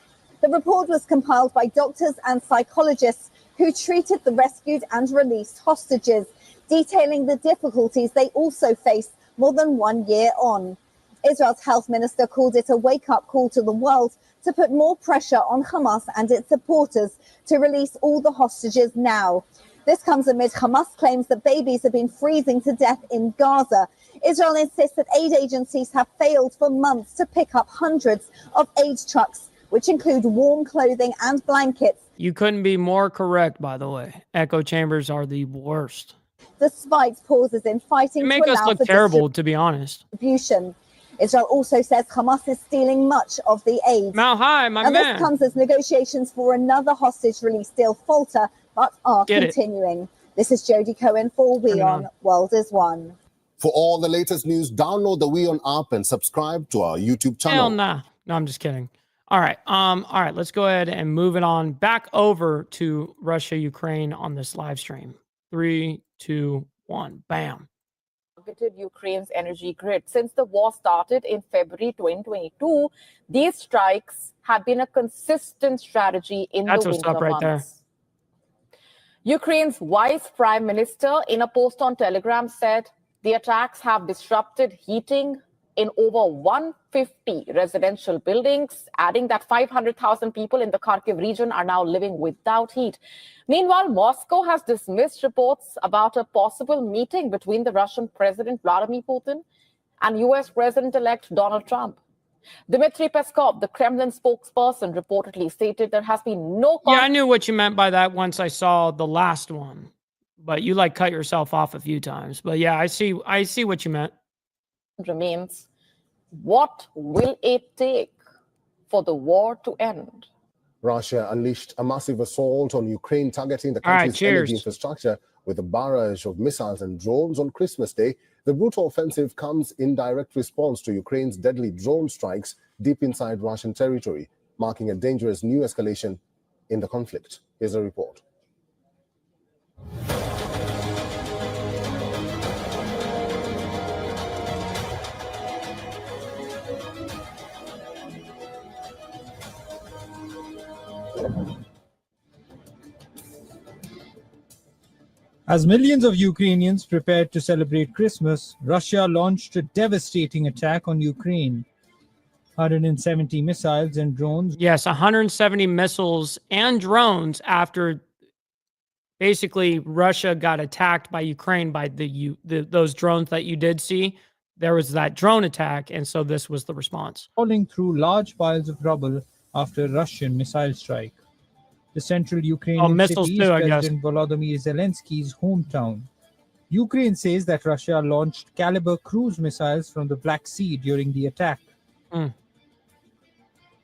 The report was compiled by doctors and psychologists who treated the rescued and released hostages, detailing the difficulties they also face more than 1 year on. Israel's health minister called it a wake-up call to the world to put more pressure on Hamas and its supporters to release all the hostages now. This comes amid Hamas claims that babies have been freezing to death in Gaza. Israel insists that aid agencies have failed for months to pick up hundreds of aid trucks, which include warm clothing and blankets, You couldn't be more correct, by the way. Echo chambers are the worst. Despite pauses in fighting They make to us allow look for terrible, to be honest. distribution. Israel also says Hamas is stealing much of the aid. Mal High, my and man. this comes as negotiations for another hostage release deal falter, but are continuing. This is Jodie Cohen for WION. World is One. For all the latest news, download the WION app and subscribe to our YouTube channel. Hell nah. No, I'm just kidding. All right. Let's go ahead and move it on back over to Russia, Ukraine on this live stream. 3, 2, 1. Bam. Targeted Ukraine's energy grid. Since the war started in February 2022, these strikes have been a consistent strategy in the winter months. There. Ukraine's vice prime minister, in a post on Telegram, said the attacks have disrupted heating in over 150 residential buildings, adding that 500,000 people in the Kharkiv region are now living without heat. Meanwhile, Moscow has dismissed reports about a possible meeting between the Russian President Vladimir Putin and US President-elect Donald Trump. Dmitry Peskov, the Kremlin spokesperson, reportedly stated there has been no... Yeah, I knew what you meant by that once I saw the last one. But you cut yourself off a few times. But yeah, I see what you meant. Remains, what will it take for the war to end? Russia unleashed a massive assault on Ukraine, targeting the country's energy infrastructure with a barrage of missiles and drones on Christmas Day. The brutal offensive comes in direct response to Ukraine's deadly drone strikes deep inside Russian territory, marking a dangerous new escalation in the conflict. Here's a report. As millions of Ukrainians prepared to celebrate Christmas, Russia launched a devastating attack on Ukraine. 170 missiles and drones. Yes, 170 missiles and drones after basically Russia got attacked by Ukraine by those drones that you did see. There was that drone attack, and so this was the response. Falling through large piles of rubble after Russian missile strike. The central Ukrainian city is President Volodymyr Zelensky's hometown. Ukraine says that Russia launched Caliber cruise missiles from the Black Sea during the attack.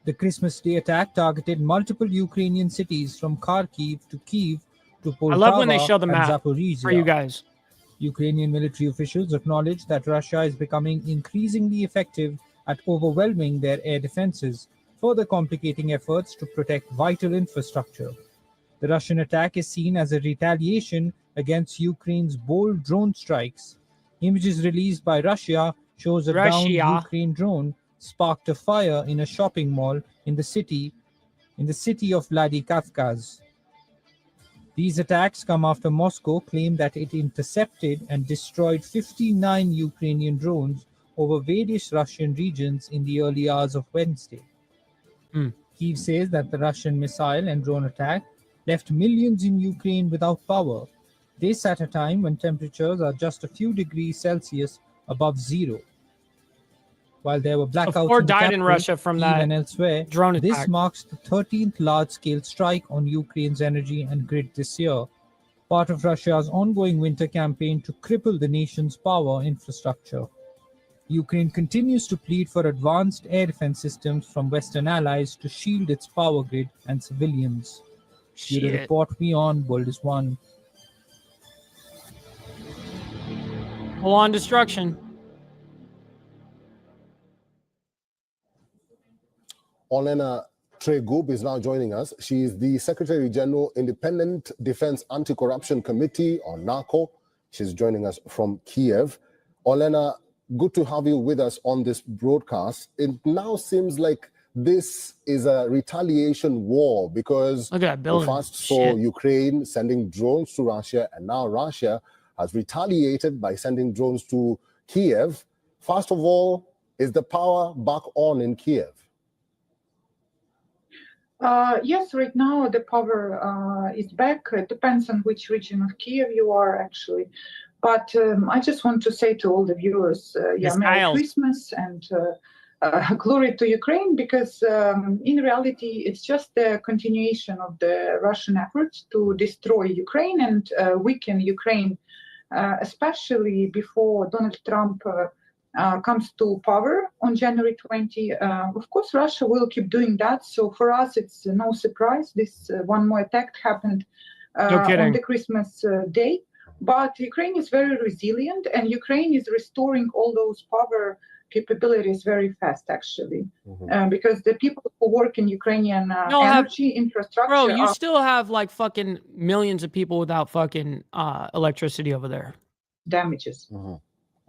The Christmas Day attack targeted multiple Ukrainian cities from Kharkiv to Kyiv to Poltava. I love when they show the map Zaporizhia. For you guys. Ukrainian military officials acknowledge that Russia is becoming increasingly effective at overwhelming their air defenses, further complicating efforts to protect vital infrastructure. The Russian attack is seen as a retaliation against Ukraine's bold drone strikes. Images released by Russia shows a downed Ukraine drone sparked a fire in a shopping mall in the city of Vladikavkaz. These attacks come after Moscow claimed that it intercepted and destroyed 59 Ukrainian drones over various Russian regions in the early hours of Wednesday. Kyiv says that the Russian missile and drone attack left millions in Ukraine without power. This at a time when temperatures are just a few degrees Celsius above zero. While there were blackouts in the capital, in Russia from that and elsewhere, drone attack. This marks the 13th large-scale strike on Ukraine's energy and grid this year, part of Russia's ongoing winter campaign to cripple the nation's power infrastructure. Ukraine continues to plead for advanced air defense systems from Western allies to shield its power grid and civilians. The report WION, World is One. Full-on destruction. Olena Tregub is now joining us. She is the Secretary General, Independent Defense Anti-Corruption Committee, or NATO. She's joining us from Kiev. Olena, good to have you with us on this broadcast. It now seems like this is a retaliation war because we first saw Ukraine sending drones to Russia, and now Russia has retaliated by sending drones to Kiev. First of all, is the power back on in Kiev? Yes, right now the power is back. It depends on which region of Kiev you are, actually. But I just want to say to all the viewers, Merry Christmas, and glory to Ukraine, because in reality, it's just the continuation of the Russian efforts to destroy Ukraine and weaken Ukraine, especially before Donald Trump comes to power on January 20. Of course, Russia will keep doing that. So for us, it's no surprise. This one more attack happened on the Christmas day. But Ukraine is very resilient, and Ukraine is restoring all those power capabilities very fast, actually, because the people who work in Ukrainian energy infrastructure. Bro, you still have like fucking millions of people without fucking electricity over there. Damages.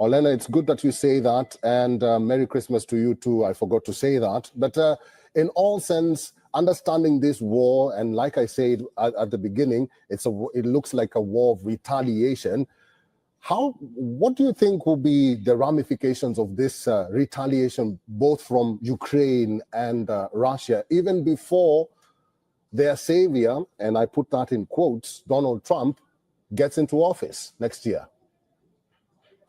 Olena, it's good that you say that, and Merry Christmas to you too. I forgot to say that. But in all sense, understanding this war, and like I said at the beginning, it looks like a war of retaliation. What do you think will be the ramifications of this retaliation, both from Ukraine and Russia, even before their savior, and I put that in quotes, Donald Trump, gets into office next year?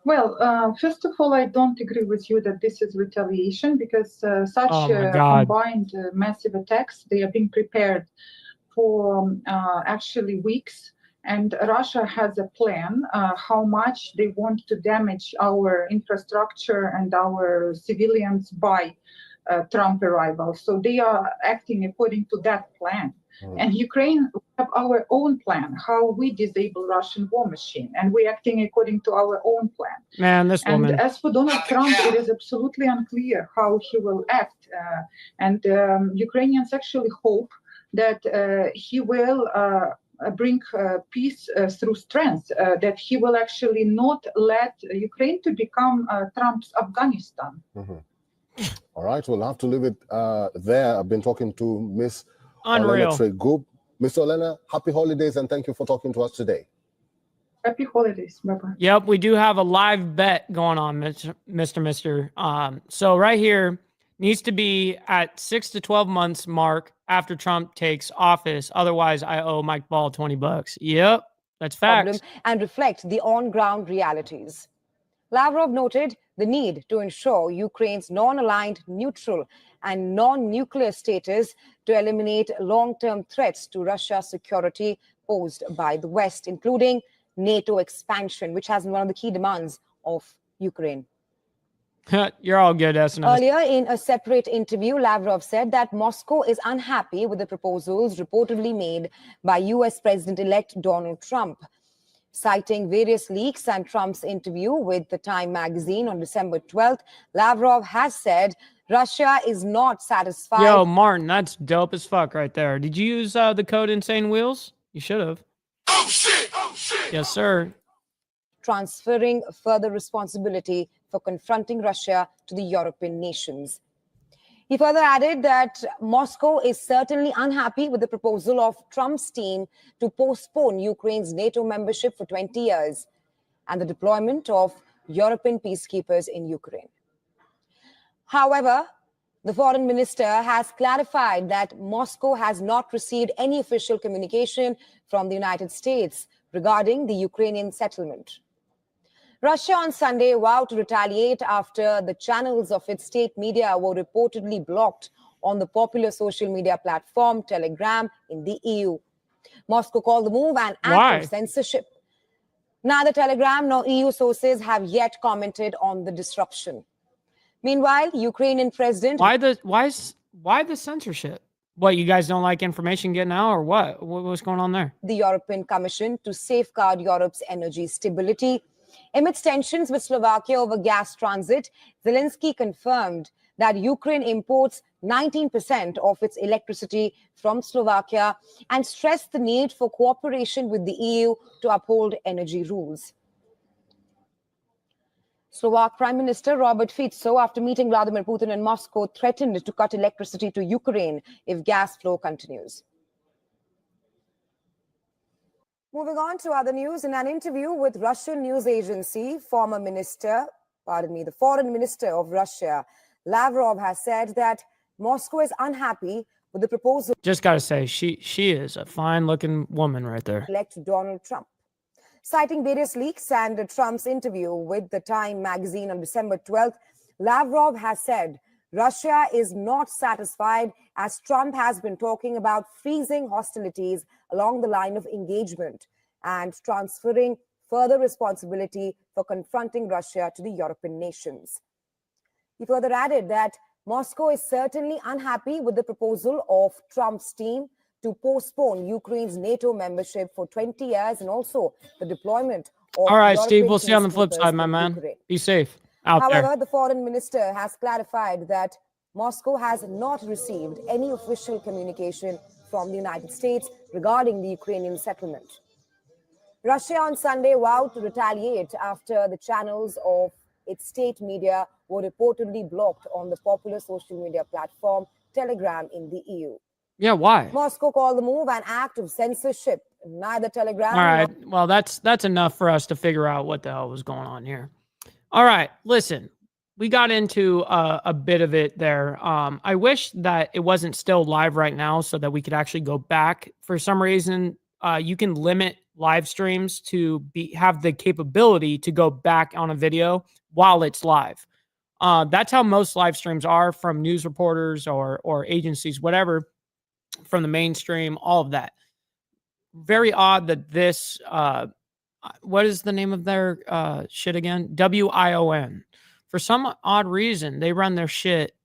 Well, first of all, I don't agree with you that this is retaliation, because such combined massive attacks, they are being prepared for actually weeks. And Russia has a plan how much they want to damage our infrastructure and our civilians by Trump arrival. So they are acting according to that plan. And Ukraine have our own plan, how we disable Russian war machine, and we're acting according to our own plan. Man, this woman. And as for Donald Trump, it is absolutely unclear how he will act. And Ukrainians actually hope that he will bring peace through strength, that he will actually not let Ukraine to become Trump's Afghanistan. All right, we'll have to leave it there. I've been talking to Miss Unreal. Olena Tregub. Miss Olena, happy holidays, and thank you for talking to us today. Happy holidays. Bye-bye. Yep, we do have a live bet going on, Mr. So right here needs to be at 6 to 12 months mark after Trump takes office. Otherwise, I owe Mike Ball $20. Yep, that's facts. And reflect the on-ground realities. Lavrov noted the need to ensure Ukraine's non-aligned, neutral, and non-nuclear status to eliminate long-term threats to Russia's security posed by the West, including NATO expansion, which has been one of the key demands of Ukraine. You're all good, SNS. Earlier, in a separate interview, Lavrov said that Moscow is unhappy with the proposals reportedly made by U.S. President-elect Donald Trump. Citing various leaks and Trump's interview with the Time magazine on December 12th, Lavrov has said Russia is not satisfied. Yo, Martin, that's dope as fuck right there. Did you use the code Insane Wheels? You should have. Oh shit! Oh shit! Yes, sir. Transferring further responsibility for confronting Russia to the European nations. He further added that Moscow is certainly unhappy with the proposal of Trump's team to postpone Ukraine's NATO membership for 20 years and the deployment of European peacekeepers in Ukraine. However, the foreign minister has clarified that Moscow has not received any official communication from the United States regarding the Ukrainian settlement. Russia on Sunday vowed to retaliate after the channels of its state media were reportedly blocked on the popular social media platform Telegram in the EU. Moscow called the move an act of censorship. Neither Telegram nor EU sources have yet commented on the disruption. Meanwhile, Ukrainian President... Why the censorship? What, you guys don't like information getting out, or what? What's going on there? The European Commission to safeguard Europe's energy stability. Amidst tensions with Slovakia over gas transit, Zelensky confirmed that Ukraine imports 19% of its electricity from Slovakia and stressed the need for cooperation with the EU to uphold energy rules. Slovak Prime Minister Robert Fico, after meeting Vladimir Putin in Moscow, threatened to cut electricity to Ukraine if gas flow continues. Moving on to other news, in an interview with Russian news agency, the foreign minister of Russia, Lavrov has said that Moscow is unhappy with the proposal. Just gotta say, she is a fine-looking woman right there. Elect Donald Trump. Citing various leaks and Trump's interview with the Time magazine on December 12th, Lavrov has said Russia is not satisfied, as Trump has been talking about freezing hostilities along the line of engagement and transferring further responsibility for confronting Russia to the European nations. He further added that Moscow is certainly unhappy with the proposal of Trump's team to postpone Ukraine's NATO membership for 20 years and also the deployment of All right, European Steve, we'll see you on the flip peacekeepers side, my in man. Ukraine. Be safe out However, there. the foreign minister has clarified that Moscow has not received any official communication from the United States regarding the Ukrainian settlement. Russia on Sunday vowed to retaliate after the channels of its state media were reportedly blocked on the popular social media platform Telegram in the EU. Yeah, why? Moscow called the move an act of censorship. Neither Telegram All right. Well, that's enough for us to figure out what the hell was going on here. All right. Listen, we got into a bit of it there. I wish that it wasn't still live right now so that we could actually go back. For some reason, you can limit live streams to have the capability to go back on a video while it's live. That's how most live streams are, from news reporters or agencies, whatever, from the mainstream, all of that. Very odd that this, what is the name of their shit again? WION. For some odd reason, they run their shit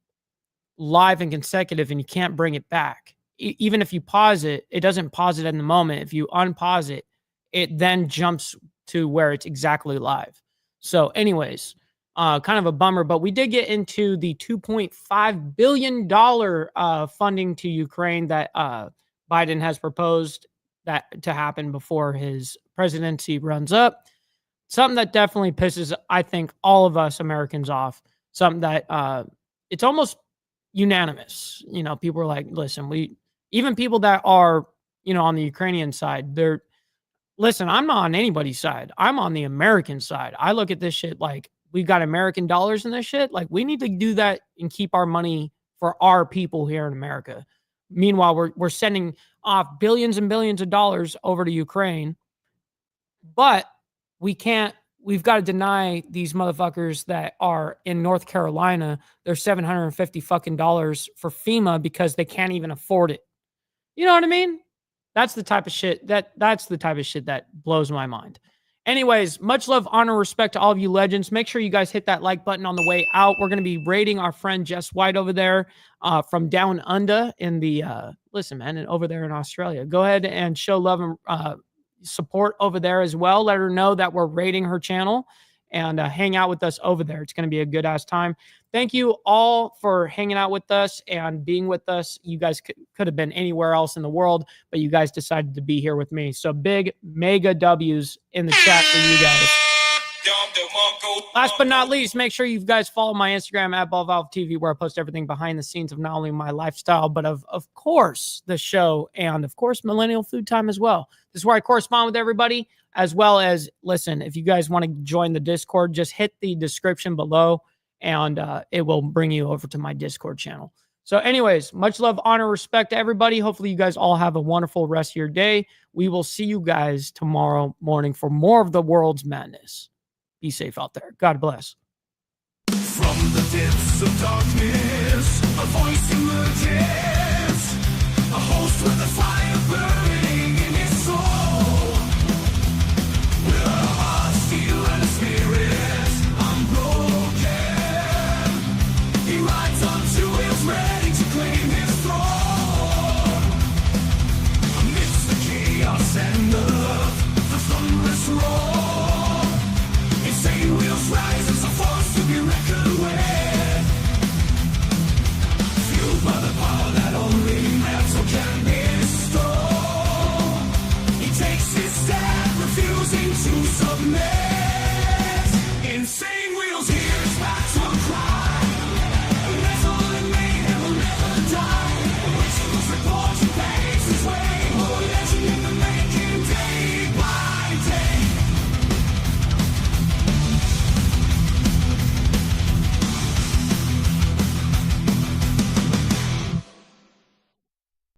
live and consecutive, and you can't bring it back. Even if you pause it, it doesn't pause it in the moment. If you unpause it, it then jumps to where it's exactly live. So anyways, kind of a bummer, but we did get into the $2.5 billion funding to Ukraine that Biden has proposed that to happen before his presidency runs up. Something that definitely pisses, I think, all of us Americans off. Something that it's almost unanimous. You know, people are like, listen, even people that are, you know, on the Ukrainian side, listen, I'm not on anybody's side. I'm on the American side. I look at this shit like, we got American dollars in this shit. Like, we need to do that and keep our money for our people here in America. Meanwhile, we're sending off billions and billions of dollars over to Ukraine, but we've got to deny these motherfuckers that are in North Carolina their $750 fucking dollars for FEMA because they can't even afford it. You know what I mean? That's the type of shit that's the type of shit that blows my mind. Anyways, much love, honor, respect to all of you legends. Make sure you guys hit that like button on the way out. We're going to be rating our friend Jess White over there from down under in the, listen, man, over there in Australia. Go ahead and show love and support over there as well. Let her know that we're rating her channel and hang out with us over there. It's going to be a good ass time. Thank you all for hanging out with us and being with us. You guys could have been anywhere else in the world, but you guys decided to be here with me. So big, mega W's in the chat for you guys. Last but not least, make sure you guys follow my Instagram at BallValveTV, where I post everything behind the scenes of not only my lifestyle, but of course the show, and of course Millennial Food Time as well. This is where I correspond with everybody, as well as, listen, if you guys want to join the Discord, just hit the description below and it will bring you over to my Discord channel. So anyways, much love, honor, respect to everybody. Hopefully you guys all have a wonderful rest of your day. We will see you guys tomorrow morning for more of the world's madness. Be safe out there. God bless. From the depths of darkness, a voice emerges, a host with a fire burning.